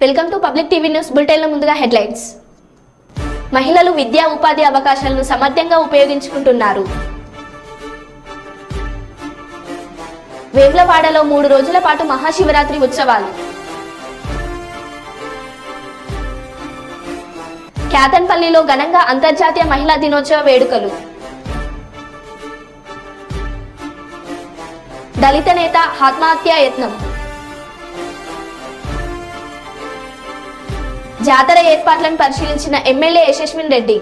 Welcome to public TV news బులెటిన్ల ముందుగా headlines. మహిళలు విద్యా ఉపాధి అవకాశాలను సమర్థంగా ఉపయోగించుకుంటున్నారు. వేములవాడలో 3 రోజుల పాటు మహాశివరాత్రి ఉత్సవాలు. క్యాతన్పల్లిలో ఘనంగా అంతర్జాతీయ మహిళా దినోత్సవ వేడుకలు. దళిత నేత ఆత్మహత్యా యత్నం. జాతర ఏర్పాట్లను పరిశీలించిన ఎమ్మెల్యే యశస్విన్ రెడ్డి.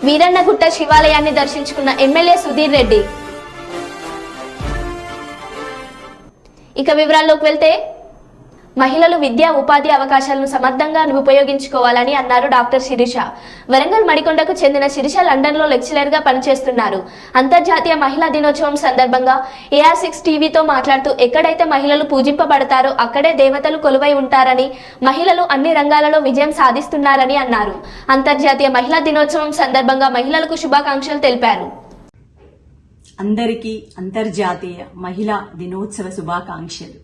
వీరన్నగుట్ట శివాలయాన్ని దర్శించుకున్న ఎమ్మెల్యే సుధీర్ రెడ్డి. ఇక వివరాల్లోకి వెళ్తే, మహిళలు విద్యా ఉపాధి అవకాశాలను సమర్థంగా ఉపయోగించుకోవాలని అన్నారు డాక్టర్ శిరీష. వరంగల్ మడికొండకు చెందిన శిరీష లండన్లో లెక్చరర్గా పనిచేస్తున్నారు. అంతర్జాతీయ మహిళా దినోత్సవం సందర్భంగా AR6 టీవీతో మాట్లాడుతూ, ఎక్కడైతే మహిళలు పూజింపబడతారో అక్కడే దేవతలు కొలువై ఉంటారని, మహిళలు అన్ని రంగాలలో విజయం సాధిస్తున్నారని అన్నారు. అంతర్జాతీయ మహిళా దినోత్సవం సందర్భంగా మహిళలకు శుభాకాంక్షలు తెలిపారు. అందరికీ అంతర్జాతీయ మహిళా దినోత్సవ శుభాకాంక్షలు.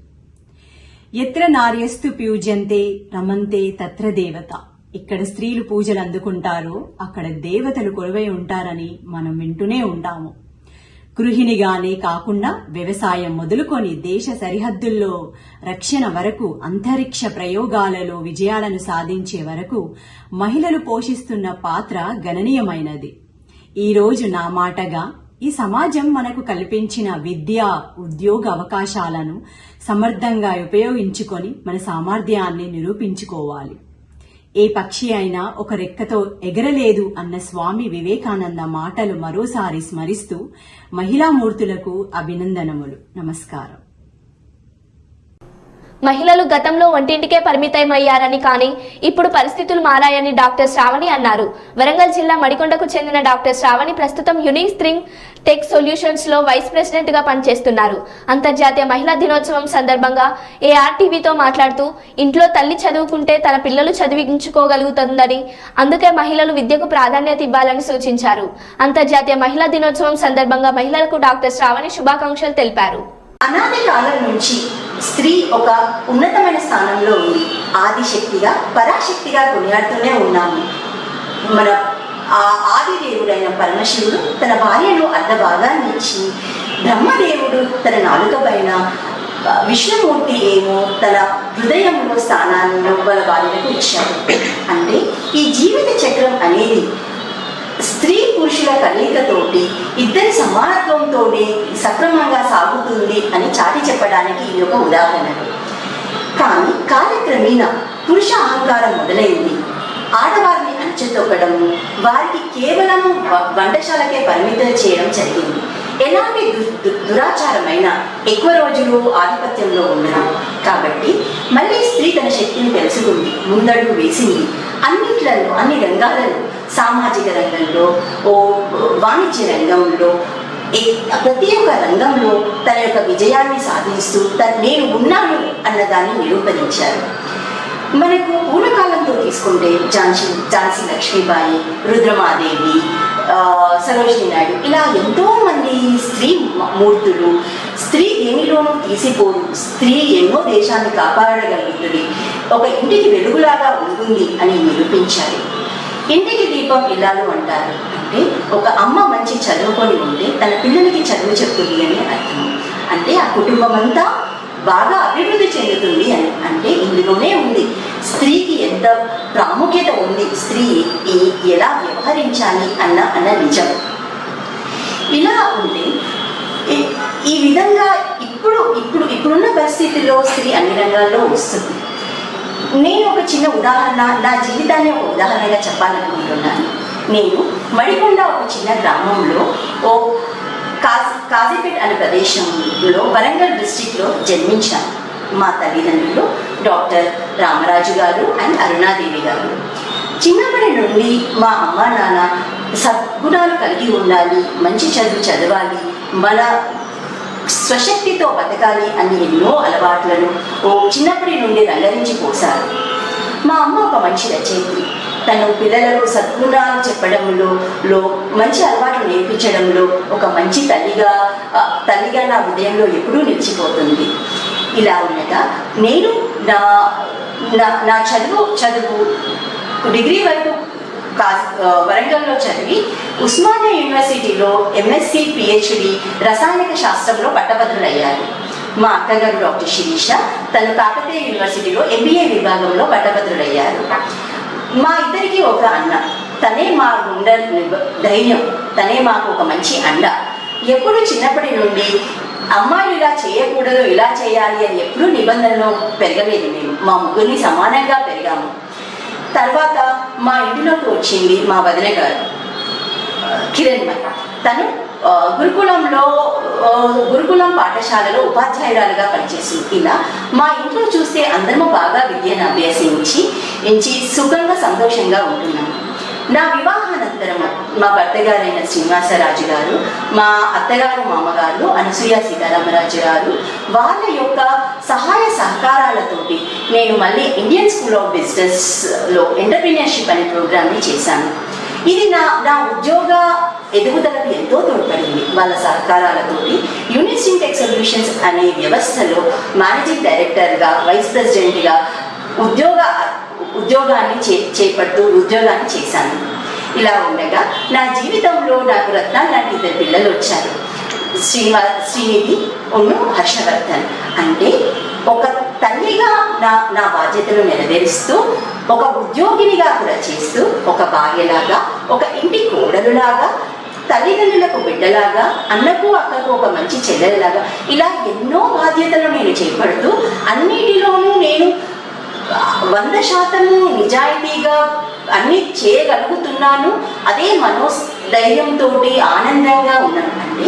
ఎత్ర నార్యస్తు పూజ్యంతే రమంతే తత్ర దేవత. ఇక్కడ స్త్రీలు పూజలు అందుకుంటారో అక్కడ దేవతలు కొలువై ఉంటారని మనం వింటూనే ఉంటాము. గృహిణిగానే కాకుండా వ్యవసాయం మొదలుకొని దేశ సరిహద్దుల్లో రక్షణ వరకు, అంతరిక్ష ప్రయోగాలలో విజయాలను సాధించే వరకు మహిళలు పోషిస్తున్న పాత్ర గణనీయమైనది. ఈ రోజు నా మాటగా, ఈ సమాజం మనకు కల్పించిన విద్యా ఉద్యోగ అవకాశాలను సమర్థంగా ఉపయోగించుకొని మన సామర్థ్యాన్ని నిరూపించుకోవాలి. ఏ పక్షి అయినా ఒక రెక్కతో ఎగరలేదు అన్న స్వామి వివేకానంద మాటలు మరోసారి స్మరిస్తూ మహిళామూర్తులకు అభినందనములు. నమస్కారం. మహిళలు గతంలో వంటింటికే పరిమితమయ్యారని, కానీ ఇప్పుడు పరిస్థితులు మారాయని డాక్టర్ శ్రావణి అన్నారు. వరంగల్ జిల్లా మడికొండకు చెందిన డాక్టర్ శ్రావణి ప్రస్తుతం యూనిస్ట్రింగ్ టెక్ సొల్యూషన్స్ లో వైస్ ప్రెసిడెంట్ గా పనిచేస్తున్నారు. అంతర్జాతీయ మహిళా దినోత్సవం సందర్భంగా AR టీవీతో మాట్లాడుతూ, ఇంట్లో తల్లి చదువుకుంటే తన పిల్లలు చదివించుకోగలుగుతుందని, అందుకే మహిళలు విద్యకు ప్రాధాన్యత ఇవ్వాలని సూచించారు. అంతర్జాతీయ మహిళా దినోత్సవం సందర్భంగా మహిళలకు డాక్టర్ శ్రావణి శుభాకాంక్షలు తెలిపారు. అనాది కాలం నుంచి స్త్రీ ఒక ఉన్నతమైన స్థానంలో ఉంది. ఆదిశక్తిగా, పరాశక్తిగా కొనియాడుతూనే ఉన్నాము. మన ఆది దేవుడైన పరమశివుడు తన భార్యను అర్ధభాగాన్ని ఇచ్చి, బ్రహ్మదేవుడు తన నాలుక పైన, విష్ణుమూర్తి ఏమో తన హృదయంలో స్థానాన్ని వాళ్ళ భార్యలకు ఇచ్చారు. అంటే ఈ జీవిత చక్రం అనేది స్త్రీ పురుషుల కలయికతోటి, ఇద్దరి సమానత్వంతోనే సక్రమంగా సాగుతుంది అని చాటి చెప్పడానికి ఇది ఒక ఉదాహరణ. కానీ కాలక్రమేణా పురుష అహంకారం మొదలైంది. ఆడవారిని అంచెతొక్కడం, వారికి కేవలం వంటశాలకే పరిమితం చేయడం జరిగింది. ఎలాంటి దురాచారమైన ఎక్కువ రోజులు ఆధిపత్యంలో ఉండదు. కాబట్టి మళ్ళీ స్త్రీ తన శక్తిని తెలుసుకుంది, ముందడుగు వేసింది. అన్నిట్లలో, అన్ని రంగాలలో, సామాజిక రంగంలో, వాణిజ్య రంగంలో, ప్రతి ఒక్క రంగంలో తన యొక్క విజయాన్ని సాధిస్తూ నేను ఉన్నాను అన్నదాన్ని నిరూపణించారు. మనకు పూర్వకాలంతో తీసుకుంటే ఝాన్సీ లక్ష్మీబాయి, రుద్రమాదేవి, సరోజినీ నాయుడు, ఇలా ఎంతో మంది స్త్రీ మూర్తులు. స్త్రీ దేనిలోనూ తీసిపోదు, స్త్రీ ఎన్నో దేశాన్ని కాపాడగలుగుతుంది, ఒక ఇంటికి వెలుగులాగా ఉంటుంది అని నిరూపించారు. ఇంటికి దీపం ఇల్లాలు అంటారు. అంటే ఒక అమ్మ మంచి చదువుకొని ఉంటే తన పిల్లలకి చదువు చెప్తుంది అని అర్థం. అంటే ఆ కుటుంబం అంతా బాగా అభివృద్ధి చెందుతుంది అని. అంటే ఇందులోనే ఉంది స్త్రీకి ఎంత ప్రాముఖ్యత ఉంది, స్త్రీ ఎలా వ్యవహరించాలి అన్న నిజం. ఇలా ఉంటే ఈ విధంగా ఇప్పుడున్న పరిస్థితుల్లో స్త్రీ అన్ని రంగాల్లో వస్తుంది. నేను ఒక చిన్న ఉదాహరణ, నా జీవితాన్ని ఒక ఉదాహరణగా చెప్పాలనుకుంటున్నాను. నేను మడికొండ ఒక చిన్న గ్రామంలో, కాజీపేట్ అనే ప్రదేశంలో, వరంగల్ డిస్ట్రిక్ట్లో జన్మించాను. మా తల్లిదండ్రులు డాక్టర్ రామరాజు గారు అండ్ అరుణాదేవి గారు. చిన్నప్పటి నుండి మా అమ్మ నాన్న సద్గుణాలు కలిగి ఉండాలి, మంచి చదువు చదవాలి, మన స్వశక్తితో బతకాలి అని ఎన్నో అలవాట్లను చిన్నప్పటి నుండి రంగరించి పోశారు. మా అమ్మ ఒక మంచి రచయిత్రి. తను పిల్లలకు సద్గుణాలు చెప్పడంలో మంచి అలవాట్లు నేర్పించడంలో ఒక మంచి తల్లిగా నా హృదయంలో ఎప్పుడూ నిలిచిపోతుంది. ఇలా ఉండగా నేను నా చదువు డిగ్రీ వరకు వరంగల్లో చదివి ఉస్మానియా యూనివర్సిటీలో ఎంఎస్సి పిహెచ్డి రసాయనిక శాస్త్రంలో పట్టభద్రులయ్యారు. మా అక్కగారు డాక్టర్ శిరీష తను కాకతీయ యూనివర్సిటీలో ఎంబీఏ విభాగంలో పట్టభద్రులయ్యారు. మా ఇద్దరికి ఒక అన్న, తనే మా గుండె ధైర్యం, తనే మాకు ఒక మంచి అండ. ఎప్పుడు చిన్నప్పటి నుండి అమ్మాయిలు ఇలా చేయకూడదు ఇలా చేయాలి అని ఎప్పుడూ నిబంధనలు పెరగలేదు. మేము మా ముగ్గురిని సమానంగా పెరిగాము. తర్వాత మా ఇంటిలోకి వచ్చింది మా వదిన గారు కిరణ్మయ్. తను గురుకులం పాఠశాలలో ఉపాధ్యాయురాలుగా పనిచేసింది. ఇలా మా ఇంట్లో చూస్తే అందరము బాగా విద్యను అభ్యసించి సుఖంగా సంతోషంగా ఉంటున్నాము. నా వివాహానంతరము మా భర్త గారైన శ్రీనివాసరాజు గారు, మా అత్తగారు మామగారు అనసూయ సీతారామరాజు గారు, వాళ్ళ యొక్క సహాయ సహకారాలతోటి నేను మళ్ళీ ఇండియన్ స్కూల్ ఆఫ్ బిజినెస్లో ఎంటర్‌ప్రెన్యూర్‌షిప్ అనే ప్రోగ్రామ్ని చేశాను. ఇది నా ఉద్యోగ ఎదుగుదలకు ఎంతో తోడ్పడింది. వాళ్ళ సహకారాలతోటి యూనిస్ట్రింగ్ టెక్ సొల్యూషన్స్ అనే వ్యవస్థలో మేనేజింగ్ డైరెక్టర్గా, వైస్ ప్రెసిడెంట్గా ఉద్యోగాన్ని చేశాను. ఇలా ఉండగా నా జీవితంలో నాకు రత్నాలు లాంటి ఇద్దరు పిల్లలు వచ్చారు. శ్రీనిధి హర్షవర్ధన్. అంటే ఒక తల్లిగా నా బాధ్యతలు నెరవేరుస్తూ, ఒక ఉద్యోగినిగా కూడా చేస్తూ, ఒక భార్యలాగా, ఒక ఇంటి కోడలులాగా, తల్లిదండ్రులకు బిడ్డలాగా, అన్నకు అక్కకు ఒక మంచి చెల్లెలాగా, ఇలా ఎన్నో బాధ్యతలు నేను చేపడుతూ అన్నిటిలోనూ నేను 100% నిజాయితీగా అన్నీ చేయగలుగుతున్నాను. అదే మనోధైర్యంతో ఆనందంగా ఉన్నాను. అంటే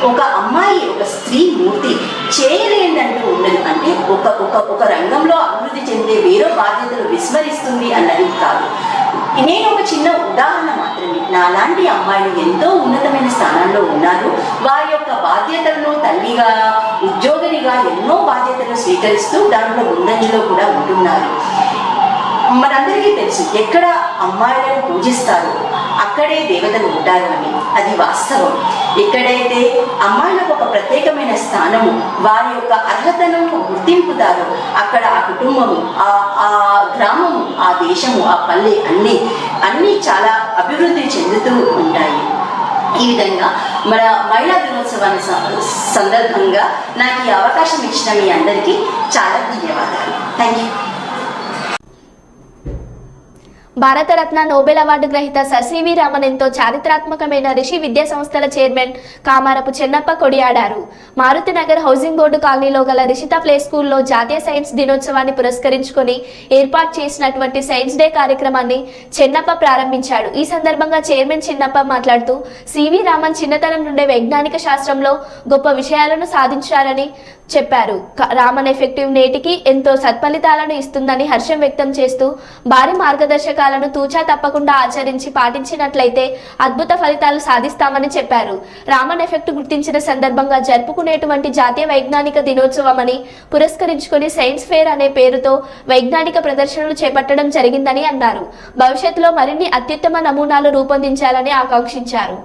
ఒక అమ్మాయి, ఒక స్త్రీ మూర్తి చేయలేదంటూ ఉండదు. అంటే ఒక రంగంలో అభివృద్ధి చెందే వేరే బాధ్యతలు విస్మరిస్తుంది అన్నది కాదు. నేను ఒక చిన్న ఉదాహరణ మాత్రమే. నాలాంటి అమ్మాయిలు ఎంతో ఉన్నతమైన స్థానాల్లో ఉన్నారు. వారి యొక్క బాధ్యతలను తల్లిగా, ఉద్యోగినిగా ఎన్నో బాధ్యతలు స్వీకరిస్తూ దాంట్లో ముందంజలో కూడా ఉంటున్నారు. మనందరికీ తెలుసు, ఎక్కడ అమ్మాయిలను పూజిస్తారు అక్కడే దేవతలు ఉంటారు అని. అది వాస్తవం. ఎక్కడైతే అమ్మాయిలకు ఒక ప్రత్యేకమైన స్థానము, వారి యొక్క అర్హతను గుర్తింపుతారో అక్కడ ఆ కుటుంబము, ఆ గ్రామము, ఆ దేశము, ఆ పల్లె అన్నీ చాలా అభివృద్ధి చెందుతూ ఉంటాయి. ఈ విధంగా మన మహిళా దినోత్సవాన్ని సందర్భంగా నాకు ఈ అవకాశం ఇచ్చిన మీ అందరికీ చాలా ధన్యవాదాలు. Thank you. Bharat Ratna Nobel award గ్రహీత సర్ సివి రామన్ ఎంతో చారిత్రాత్మకమైన రిషి విద్యా సంస్థల చైర్మన్ కామారపు చెన్నప్ప కొడియాడారు. మారుతినగర్ హౌసింగ్ బోర్డు కాలనీలో గల రిషిత ప్లే స్కూల్లో జాతీయ సైన్స్ దినోత్సవాన్ని పురస్కరించుకొని ఏర్పాటు చేసినటువంటి సైన్స్ డే కార్యక్రమాన్ని చెన్నప్ప ప్రారంభించాడు. ఈ సందర్భంగా చైర్మన్ చెన్నప్ప మాట్లాడుతూ సివి రామన్ చిన్నతనం నుండే వైజ్ఞానిక శాస్త్రంలో గొప్ప విషయాలను సాధించారని చెప్పారు. రామన్ ఎఫెక్టివ్ నేటికి ఎంతో సత్ఫలితాలను ఇస్తుందని హర్షం వ్యక్తం చేస్తూ భారీ మార్గదర్శకాలను తూచా తప్పకుండా ఆచరించి పాటించినట్లయితే అద్భుత ఫలితాలు సాధిస్తామని చెప్పారు. రామన్ ఎఫెక్ట్ గుర్తించిన సందర్భంగా జరుపుకునేటువంటి జాతీయ వైజ్ఞానిక దినోత్సవం అని పురస్కరించుకొని సైన్స్ ఫేర్ అనే పేరుతో వైజ్ఞానిక ప్రదర్శనలు చేపట్టడం జరిగిందని అన్నారు. భవిష్యత్తులో మరిన్ని అత్యుత్తమ నమూనాలు రూపొందించాలని ఆకాంక్షించారు.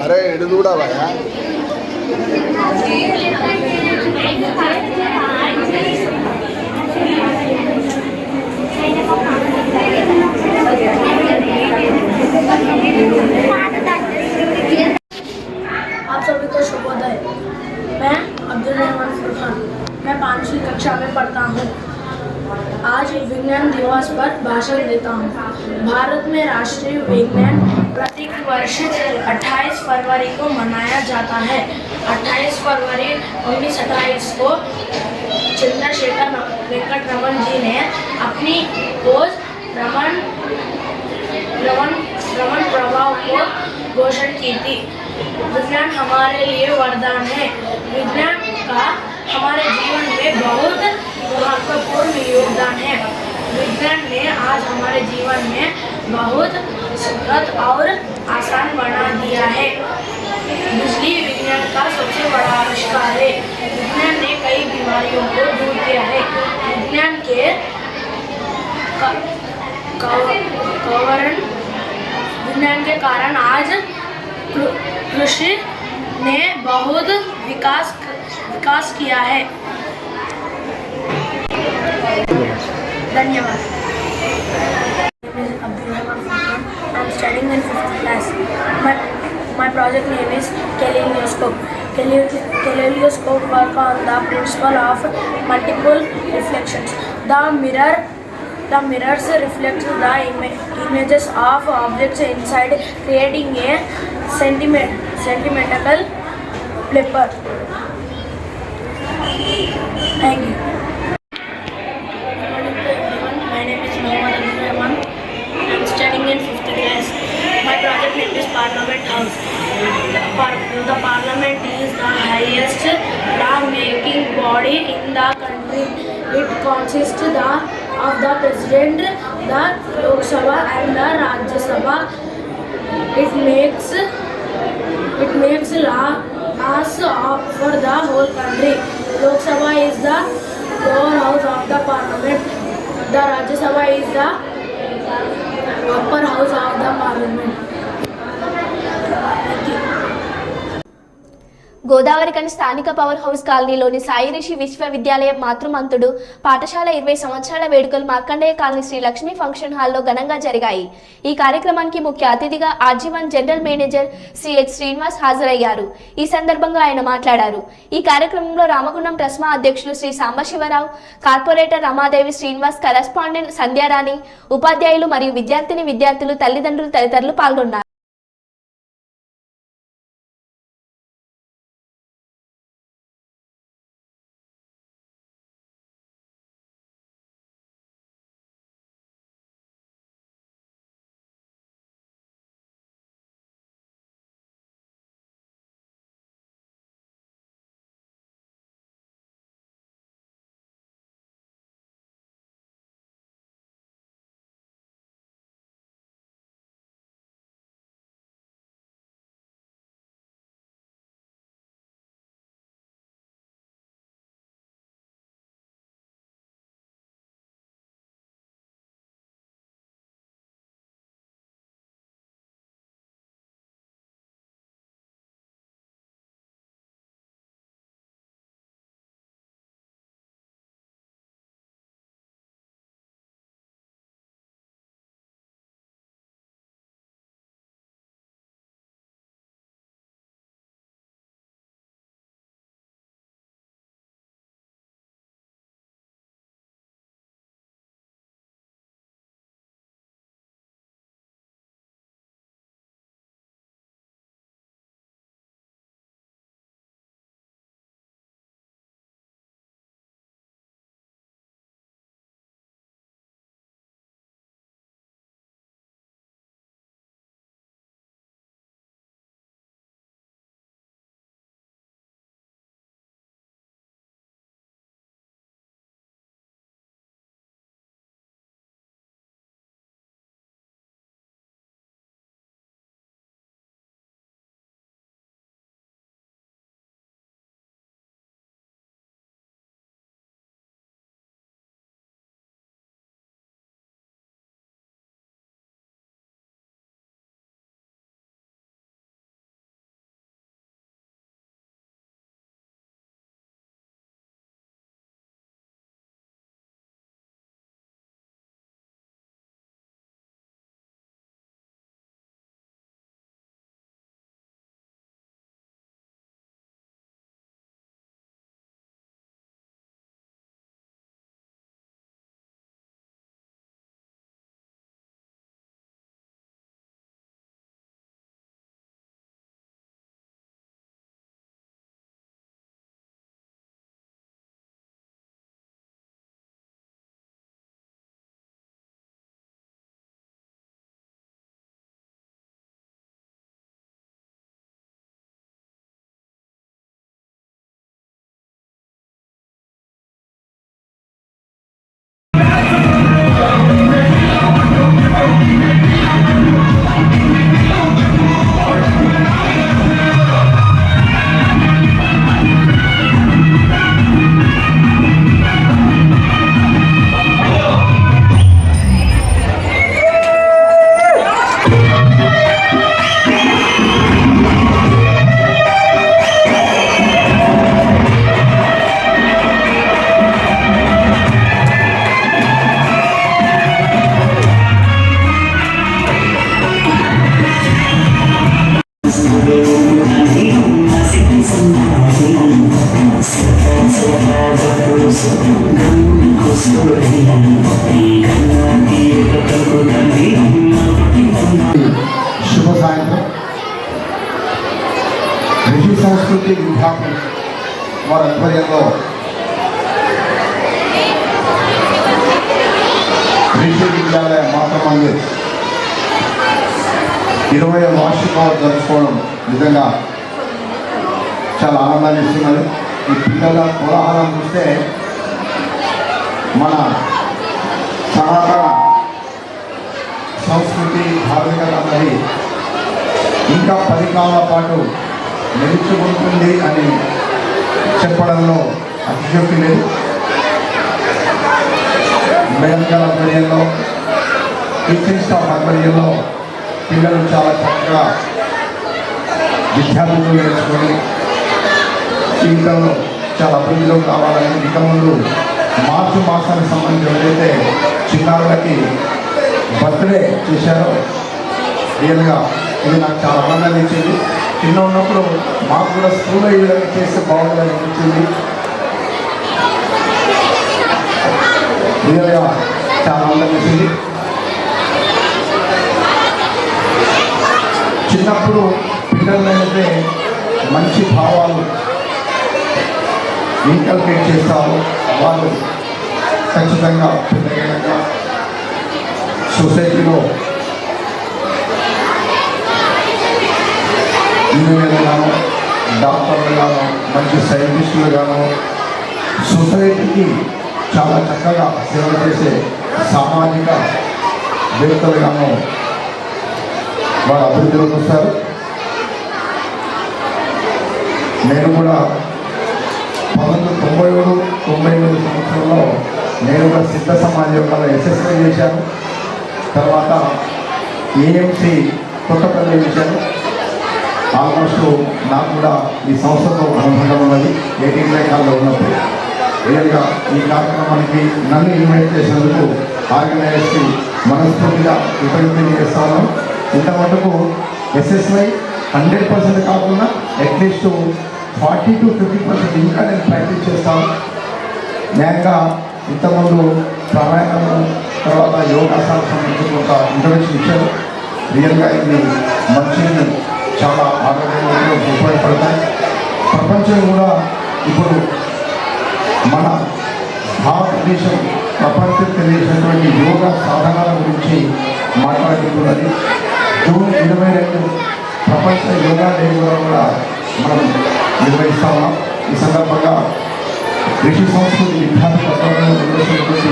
अरे इधर दूड़ा भाया आप सभी को शुभोदय। मैं अब्दुल रहमान फुरखान, मैं 5वीं कक्षा में पढ़ता हूँ। आज राष्ट्रीय विज्ञान दिवस पर भाषण देता हूँ। भारत में राष्ट्रीय विज्ञान प्रति वर्ष 28 फरवरी को मनाया जाता है। 28 फरवरी 1928 को चंद्रशेखर वेंकट रमन जी ने अपनी खोज रमन रमन रमन प्रभाव को घोषणा की थी। विज्ञान हमारे लिए वरदान है। विज्ञान का हमारे जीवन में बहुत महत्वपूर्ण योगदान है। विज्ञान ने आज हमारे जीवन में बहुत सुखद और आसान बना दिया है। बिजली विज्ञान का सबसे बड़ा आविष्कार है। विज्ञान ने कई बीमारियों को दूर किया है। विज्ञान के विज्ञान के कारण आज कृषि ने बहुत विकास किया है। धन्यवाद। I'm studying in 5th class. My project name is Kaleidoscope. Kaleidoscope work on the principle of multiple reflections. The mirrors reflect the images of objects inside, creating a sentimental paper. Thank you. My name is Mohammad Abdul Rahman. I am studying in 5th class. My project name is Parliament House. The Parliament is the highest law-making body in the country. It consists of the President, the Lok Sabha and the Rajya Sabha. It makes laws for the whole country. Lok Sabha is the lower house of the Parliament. The Rajya Sabha is the upper house of the Parliament. Thank you. Godavarikhani స్థానిక power house కాలనీలోని సాయి రిషి విశ్వవిద్యాలయం మాతృమంతుడు పాఠశాల 20 సంవత్సరాల వేడుకలు Markandeya colony Shri Lakshmi function హాల్లో ఘనంగా జరిగాయి. ఈ కార్యక్రమానికి ముఖ్య అతిథిగా RG one general manager CH Srinivas హాజరయ్యారు. ఈ సందర్భంగా ఆయన మాట్లాడారు. ఈ కార్యక్రమంలో రామగుండం ట్రస్మా అధ్యక్షులు శ్రీ సాంబశివరావు, కార్పొరేటర్ రమాదేవి శ్రీనివాస్, కరెస్పాండెంట్ సంధ్యారాణి, ఉపాధ్యాయులు మరియు విద్యార్థులు, తల్లిదండ్రులు తదితరులు పాల్గొన్నారు. శుభ సాయంత్రం. ఋషి సంస్కృతి విభాగం వారి ఆధ్వర్యంలో ఋషి విద్యాలయ మాతా మందిర్ 20వ వార్షికోత్సవం జరుపుకోవడం నిజంగా చాలా ఆనందాన్ని ఇస్తున్నది. ఈ పిల్లల కోలాహలం చూస్తే మన సనాతన సంస్కృతి ధార్మికత అన్నది ఇంకా 10 కాలాల పాటు నిలుచుకుంటుంది అని చెప్పడంలో అతిశయోక్తి లేదు. మేడం గారి ఆధ్వర్యంలో, టీచింగ్ స్టాఫ్ ఆధ్వర్యంలో పిల్లలు చాలా చక్కగా విద్యార్థులు నేర్చుకొని జీవితంలో చాలా అభివృద్ధిలో కావాలని ఇక ముందు మార్చి మాసానికి సంబంధించి ఎవరైతే చిన్నారులకి బర్త్డే చేశారో రియల్గా ఇది నాకు చాలా ఆనందాన్ని ఇచ్చింది. చిన్న ఉన్నప్పుడు మాకు కూడా స్కూల్లో ఈ విధంగా చేస్తే బాగుందని అనిపించింది. రియల్గా చాలా ఆనందం ఇచ్చింది. చిన్నప్పుడు పిల్లలైతే మంచి భావాలు ఇన్కల్కేట్ చేస్తారు. వాళ్ళు ఖచ్చితంగా పెద్దగా సొసైటీలో ఇంజనీర్లుగాను, డాక్టర్లుగాను, మంచి సైంటిస్టులుగాను సొసైటీకి చాలా చక్కగా సేవ చేసే సామాజిక వేత్తలుగాను వారు అభివృద్ధిలోకి వస్తారు. నేను కూడా 1997-98 సంవత్సరంలో నేను కూడా సిద్ధ సమాజ యోగాలో ఎస్ఎస్ఐ చేశాను. తర్వాత ఏఎంసీ కొత్తపల్లి చేశాను. ఆల్మోస్ట్ నాకు కూడా ఈ సంస్థతో అనుబంధం ఉన్నది. 18 కాలంలో ఉన్నప్పుడు రియల్గా ఈ కార్యక్రమానికి నన్ను ఇన్వైట్ చేసినందుకు ఆర్గనైజర్స్కి మనస్ఫూర్తిగా కృతజ్ఞతలు చేస్తాను. ఇంత మటుకు ఎస్ఎస్ఐ 100% కాకుండా అట్లీస్ట్ 40 to 50% ఇంకా నేను ప్రాక్టీస్ చేస్తాను. న్యాయంగా ఇంతకుముందు ప్రాణాయామం తర్వాత యోగాసనం సంబంధించి కొంత ఇంట్రొడక్షన్ ఇచ్చారు. రియల్గా ఇది మనిషిని చాలా ఆరోగ్యంగా ఉపయోగపడతాయి. ప్రపంచం కూడా ఇప్పుడు మన భారతదేశం ప్రపంచం తెలియజేసినటువంటి యోగా సాధనాల గురించి మాట్లాడుతున్నది. జూన్ 22 ప్రపంచ యోగా డే కూడా మనం నిర్వహిస్తా ఉన్నాం. ఈ సందర్భంగా ఋషి సంస్కృతి విద్యార్థి పత్రాలను నిర్వహించినటువంటి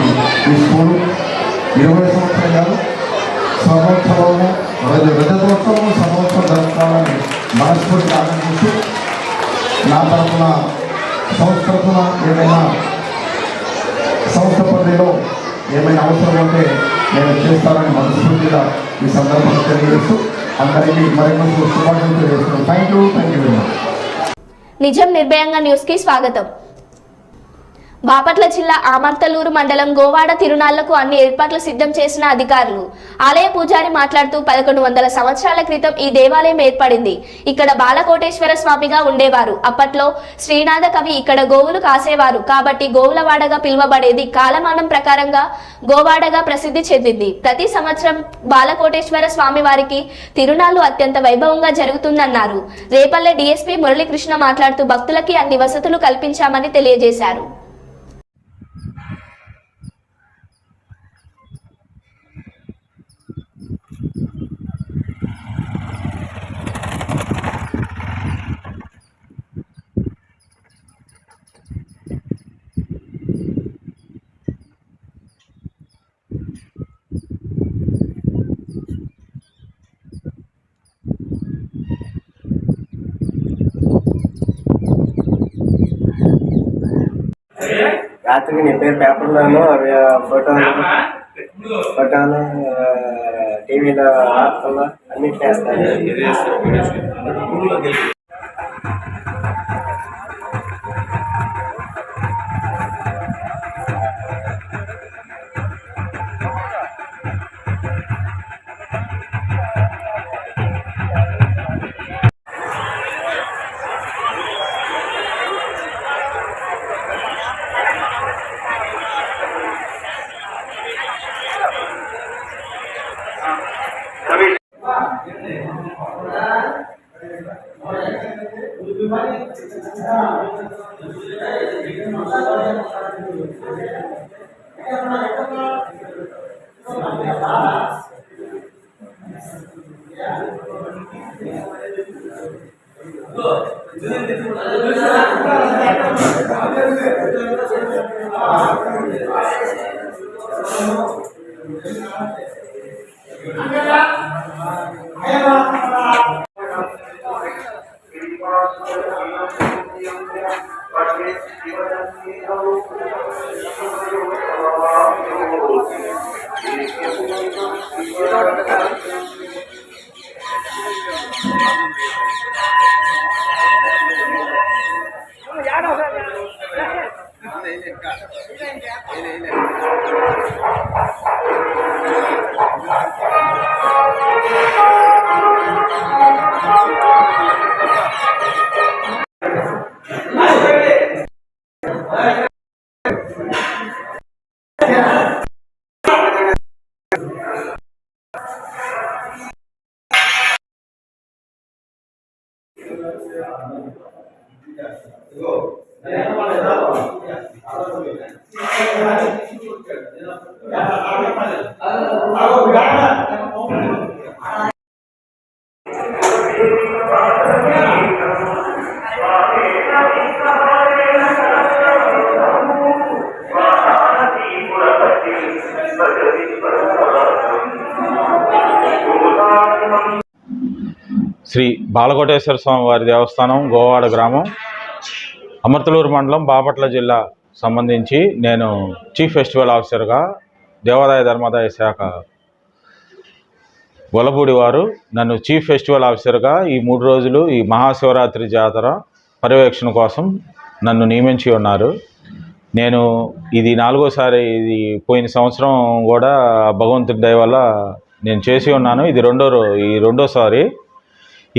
ఈ స్కూలు 20 సంవత్సరాలు స్వర్ణోత్సవము, రజతోత్సవము, స్వర్ణోత్సవం జరుపుకోవాలని మనస్ఫూర్తిగా ఆనందిస్తూ నా తరఫున సంస్థ ఏమైనా సంస్థ పరిధిలో ఏమైనా అవసరం ఉంటే నేను చేస్తానని మనస్ఫూర్తిగా ఈ సందర్భంగా తెలియజేస్తూ అందరికీ మరికొంత శుభాకాంక్షలు చేస్తున్నాను. Thank you very much. నిజం నిర్భయంగా న్యూస్ కి స్వాగతం. బాపట్ల జిల్లా ఆమర్తలూరు మండలం గోవాడ తిరునాళ్లకు అన్ని ఏర్పాట్లు సిద్ధం చేసిన అధికారులు. ఆలయ పూజారి మాట్లాడుతూ 1100 సంవత్సరాల క్రితం ఈ దేవాలయం ఏర్పడింది. ఇక్కడ బాలకోటేశ్వర స్వామిగా ఉండేవారు. అప్పట్లో శ్రీనాథ కవి ఇక్కడ గోవులు కాసేవారు కాబట్టి గోవులవాడగా పిలువబడేది. కాలమానం ప్రకారంగా గోవాడగా ప్రసిద్ధి చెందింది. ప్రతి సంవత్సరం బాలకోటేశ్వర స్వామి వారికి తిరునాళ్లు అత్యంత వైభవంగా జరుగుతుందన్నారు. రేపల్లె డీఎస్పీ మురళీకృష్ణ మాట్లాడుతూ భక్తులకి అన్ని వసతులు కల్పించామని తెలియజేశారు. రాత్రికి నీ పేరు పేపర్లోను అవి ఫోటోలు టీవీలో వార్తల్లో అన్నింటినీ వేస్తారు. శ్రీ బాలకోటేశ్వర స్వామి వారి దేవస్థానం, గోవాడ గ్రామం, అమర్తలూరు మండలం, బాపట్ల జిల్లా సంబంధించి నేను చీఫ్ ఫెస్టివల్ ఆఫీసర్గా దేవాదాయ ధర్మాదాయ శాఖ గొల్లపూడి వారు నన్ను చీఫ్ ఫెస్టివల్ ఆఫీసర్గా ఈ 3 రోజులు ఈ మహాశివరాత్రి జాతర పర్యవేక్షణ కోసం నన్ను నియమించి ఉన్నారు. నేను ఇది 4వసారి, ఇది పోయిన సంవత్సరం కూడా భగవంతుడి దయ వల్ల నేను చేసి ఉన్నాను. ఇది రెండోసారి.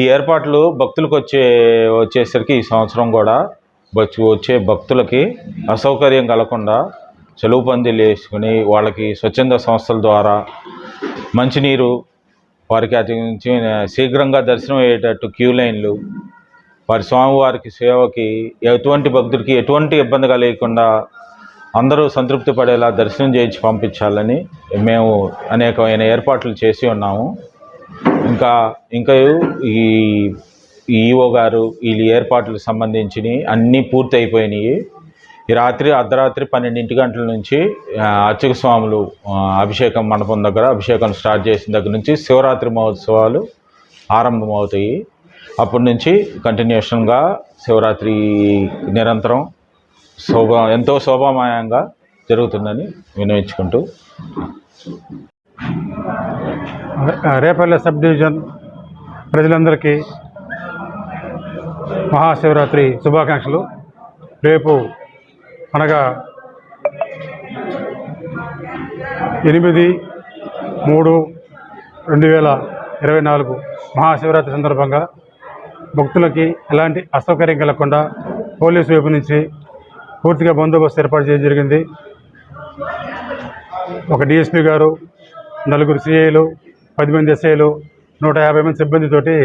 ఈ ఏర్పాట్లు భక్తులకు వచ్చేసరికి ఈ సంవత్సరం కూడా వచ్చే భక్తులకి అసౌకర్యం కలగకుండా చెలువు పందిళ్ళు వేసుకుని వాళ్ళకి స్వచ్ఛంద సంస్థల ద్వారా మంచినీరు, వారికి అతి శీఘ్రంగా దర్శనం అయ్యేటట్టు క్యూ లైన్లు, వారి స్వామివారికి సేవకి ఎటువంటి భక్తుడికి ఎటువంటి ఇబ్బంది కలగకుండా అందరూ సంతృప్తి పడేలా దర్శనం చేయించి పంపించాలని మేము అనేకమైన ఏర్పాట్లు చేసి ఉన్నాము. ఇంకా ఈ ఈఓ గారు వీళ్ళు ఏర్పాట్లకు సంబంధించి అన్నీ పూర్తి అయిపోయినాయి. ఈ అర్ధరాత్రి 12 గంటల నుంచి అర్చక స్వాములు అభిషేకం మండపం దగ్గర అభిషేకం స్టార్ట్ చేసిన దగ్గర నుంచి శివరాత్రి మహోత్సవాలు ఆరంభమవుతాయి. అప్పటి నుంచి కంటిన్యూషన్గా శివరాత్రి నిరంతరం ఎంతో శోభామయంగా జరుగుతుందని వినవించుకుంటూ, రేపల్లె సబ్ డివిజన్ ప్రజలందరికీ మహాశివరాత్రి శుభాకాంక్షలు. రేపు అనగా 8/3/2024 మహాశివరాత్రి సందర్భంగా భక్తులకి ఎలాంటి అసౌకర్యం కలగకుండా పోలీసు వైపు నుంచి పూర్తిగా బందోబస్తు ఏర్పాటు చేయడం జరిగింది. ఒక డిఎస్పీ గారు, 4 సిఐలు, 10 మంది ఎస్ఐలు, 150 మంది సిబ్బందితోటి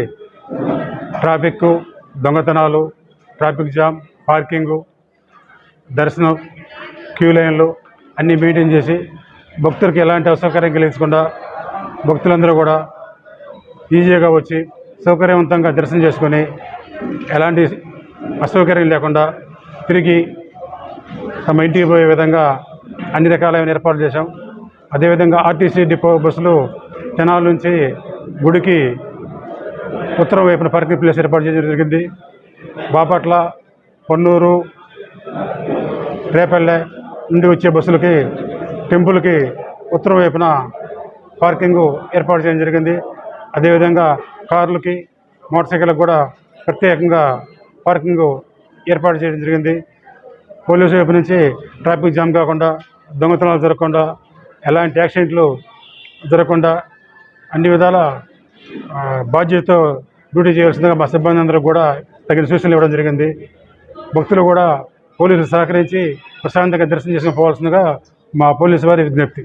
ట్రాఫిక్, దొంగతనాలు, ట్రాఫిక్ జామ్, పార్కింగు, దర్శనం, క్యూ లైన్లు అన్నీ మెయింటైన్ చేసి భక్తులకి ఎలాంటి అసౌకర్యం కలిగించకుండా భక్తులందరూ కూడా ఈజీగా వచ్చి సౌకర్యవంతంగా దర్శనం చేసుకొని ఎలాంటి అసౌకర్యం లేకుండా తిరిగి తమ ఇంటికి పోయే విధంగా అన్ని రకాలైన ఏర్పాట్లు చేశాం. అదేవిధంగా ఆర్టీసీ డిపో బస్సులు తెనాల నుంచి గుడికి ఉత్తరం వైపున పార్కింగ్ ప్లేస్ ఏర్పాటు చేయడం జరిగింది. బాపట్ల, పొన్నూరు, రేపల్లె, నుండి వచ్చే బస్సులకి టెంపుల్కి ఉత్తరం వైపున పార్కింగ్ ఏర్పాటు చేయడం జరిగింది. అదేవిధంగా కార్లకి మోటార్ సైకిళ్ళకి కూడా ప్రత్యేకంగా పార్కింగ్ ఏర్పాటు చేయడం జరిగింది. పోలీసు వైపు నుంచి ట్రాఫిక్ జామ్ కాకుండా, దొంగతనాలు జరగకుండా, ఎలాంటి యాక్సిడెంట్లు జరగకుండా అన్ని విధాల బాధ్యతతో డ్యూటీ చేయాల్సిందిగా మా సిబ్బంది అందరూ కూడా తగిన సూచనలు ఇవ్వడం జరిగింది. భక్తులు కూడా పోలీసులు సహకరించి ప్రశాంతంగా దర్శనం చేసుకుని పోవాల్సిందిగా మా పోలీసు వారి విజ్ఞప్తి.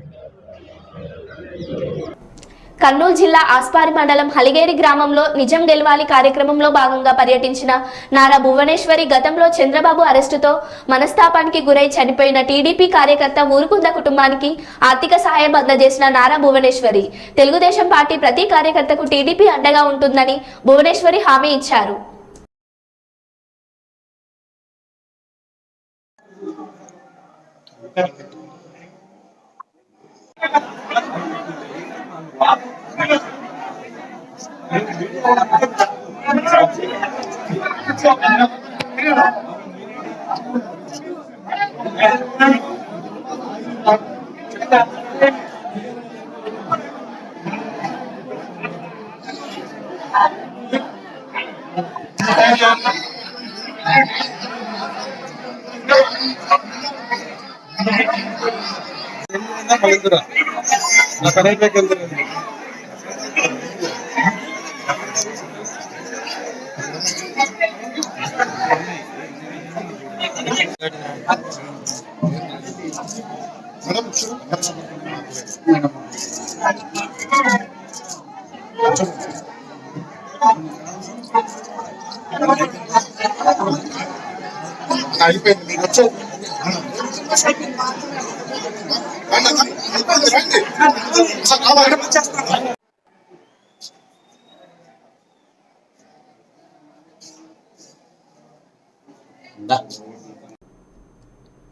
కర్నూలు జిల్లా ఆస్పారి మండలం హలిగేరి గ్రామంలో నిజం గెలవాలి కార్యక్రమంలో భాగంగా పర్యటించిన నారా భువనేశ్వరి గతంలో చంద్రబాబు అరెస్టుతో మనస్తాపానికి గురై చనిపోయిన టీడీపీ కార్యకర్త ఊరుకుంద కుటుంబానికి ఆర్థిక సహాయం అందజేసిన నారా భువనేశ్వరి తెలుగుదేశం పార్టీ ప్రతి కార్యకర్తకు టీడీపీ అండగా ఉంటుందని భువనేశ్వరి హామీ ఇచ్చారు. అయిపోయింది వచ్చే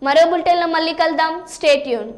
మరో బులెటిన్లో మళ్ళీ కలుద్దాం. Stay tune.